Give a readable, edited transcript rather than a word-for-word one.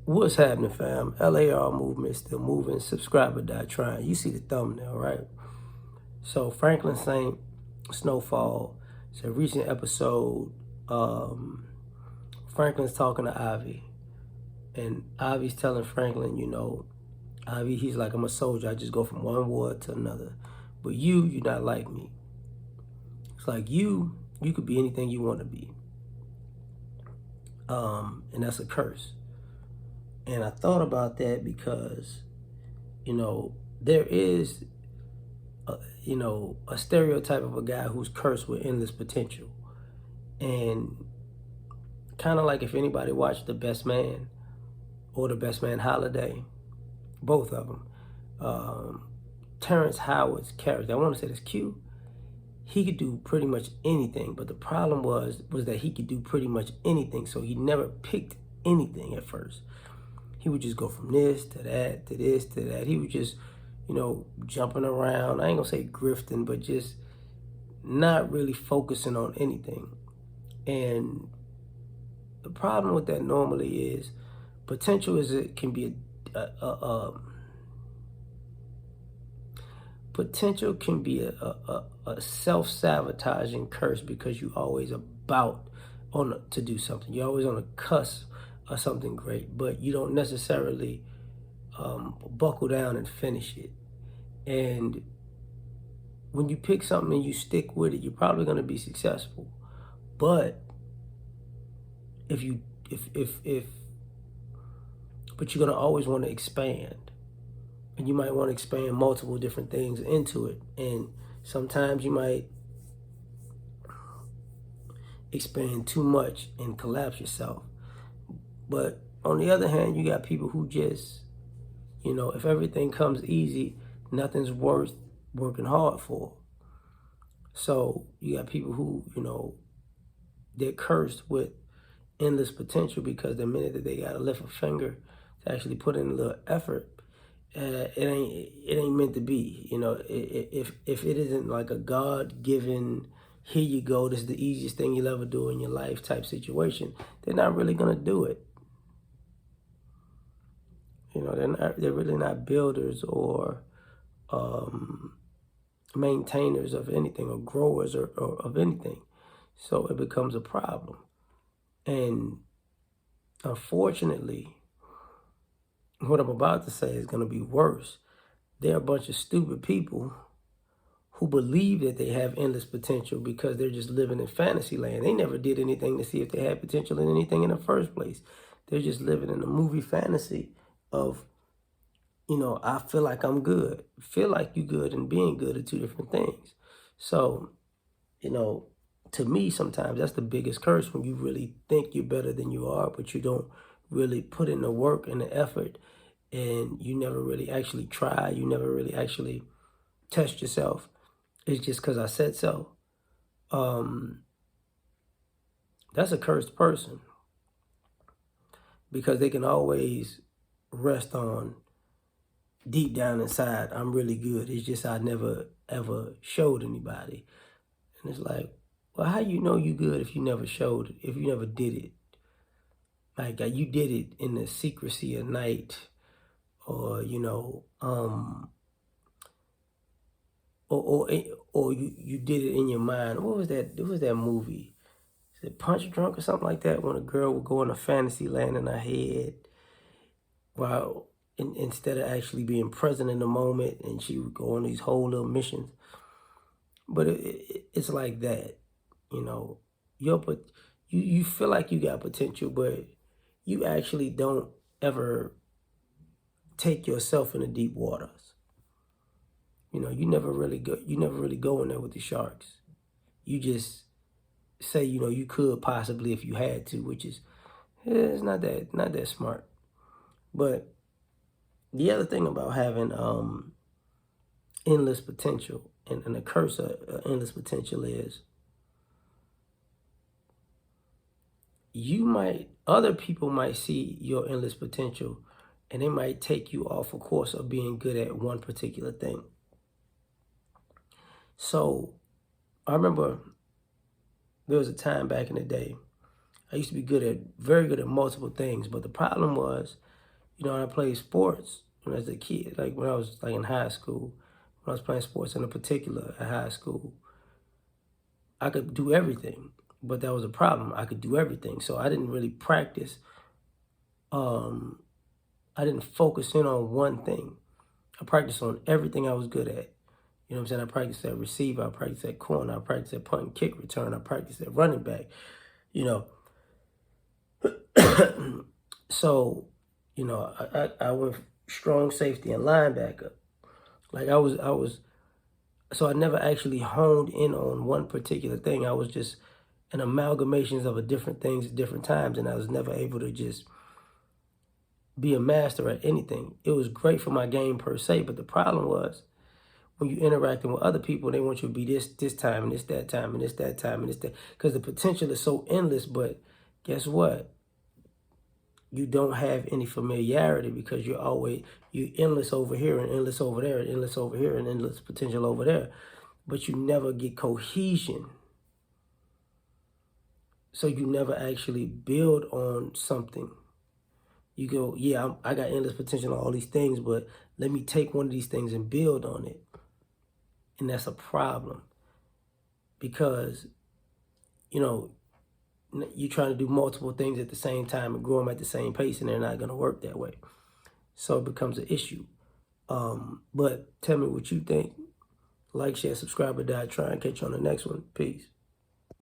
What's happening, fam? L.A.R. movement still moving. Subscriber die trying. You see the thumbnail, right? So Franklin Saint Snowfall. It's a recent episode. Franklin's talking to Ivy, and Ivy's telling Franklin, Ivy, he's like, I'm a soldier. I just go from one war to another. But you're not like me. It's like you could be anything you want to be. And that's a curse. And I thought about that because, there is, a stereotype of a guy who's cursed with endless potential. And kind of like if anybody watched The Best Man or The Best Man Holiday, both of them, Terrence Howard's character, I want to say this, Q, he could do pretty much anything. But the problem was that he could do pretty much anything. So he never picked anything at first. He would just go from this to that, to this, to that. He was just, jumping around. I ain't gonna say grifting, but just not really focusing on anything. And the problem with that normally is potential it can be potential can be a self-sabotaging curse because you always about to do something. You're always on the cusp of something great, but you don't necessarily buckle down and finish it. And when you pick something and you stick with it, you're probably going to be successful. But but you're going to always want to expand. And you might want to expand multiple different things into it. And sometimes you might expand too much and collapse yourself. But on the other hand, you got people who just, if everything comes easy, nothing's worth working hard for. So you got people who, they're cursed with endless potential because the minute that they got to lift a finger to actually put in a little effort, it ain't meant to be. If it isn't like a God-given, here you go, this is the easiest thing you'll ever do in your life type situation, they're not really gonna do it. They're really not builders or maintainers of anything or growers or of anything. So it becomes a problem. And unfortunately, what I'm about to say is going to be worse. There are a bunch of stupid people who believe that they have endless potential because they're just living in fantasy land. They never did anything to see if they had potential in anything in the first place. They're just living in a movie fantasy of, I feel like I'm good. Feel like you good and being good are two different things. So, to me, sometimes that's the biggest curse, when you really think you're better than you are, but you don't really put in the work and the effort, and you never really actually try. You never really actually test yourself. It's just because I said so. That's a cursed person because they can always rest on, deep down inside, I'm really good. It's just I never ever showed anybody. And it's like, well, how you know you good if you never showed it, if you never did it? Like you did it in the secrecy of night, or or you did it in your mind. What was that? It was that movie. Is it Punch Drunk or something like that? When a girl would go in a fantasy land in her head, while instead of actually being present in the moment, and she would go on these whole little missions. But it's like that, you feel like you got potential, but you actually don't ever take yourself into deep waters. You never really go in there with the sharks. You just say, you could possibly if you had to, which is, it's not that smart. But the other thing about having endless potential and the curse of endless potential is other people might see your endless potential and they might take you off a course of being good at one particular thing. So I remember there was a time back in the day, I used to be very good at multiple things, but the problem was I played sports when I was a kid, like when I was like in high school, when I was playing sports in particular at high school, I could do everything, but that was a problem. I could do everything. So I didn't really practice. Um, I didn't focus in on one thing. I practiced on everything I was good at. You know what I'm saying? I practiced at receiver, I practiced at corner, I practiced at punt and kick return, I practiced at running back, you know. So, I went strong safety and linebacker. Like so I never actually honed in on one particular thing. I was just an amalgamations of a different things at different times, and I was never able to just be a master at anything. It was great for my game per se, but the problem was when you're interacting with other people, they want you to be this time and this that time and this that time and this that, because the potential is so endless. But guess what? You don't have any familiarity because you're endless over here and endless over there and endless over here and endless potential over there, but you never get cohesion. So you never actually build on something. You go, yeah, I got endless potential on all these things, but let me take one of these things and build on it. And that's a problem because, you know, you're trying to do multiple things at the same time and grow them at the same pace, and they're not going to work that way. So it becomes an issue. But tell me what you think. Like, share, subscribe, or die. Try and catch you on the next one. Peace.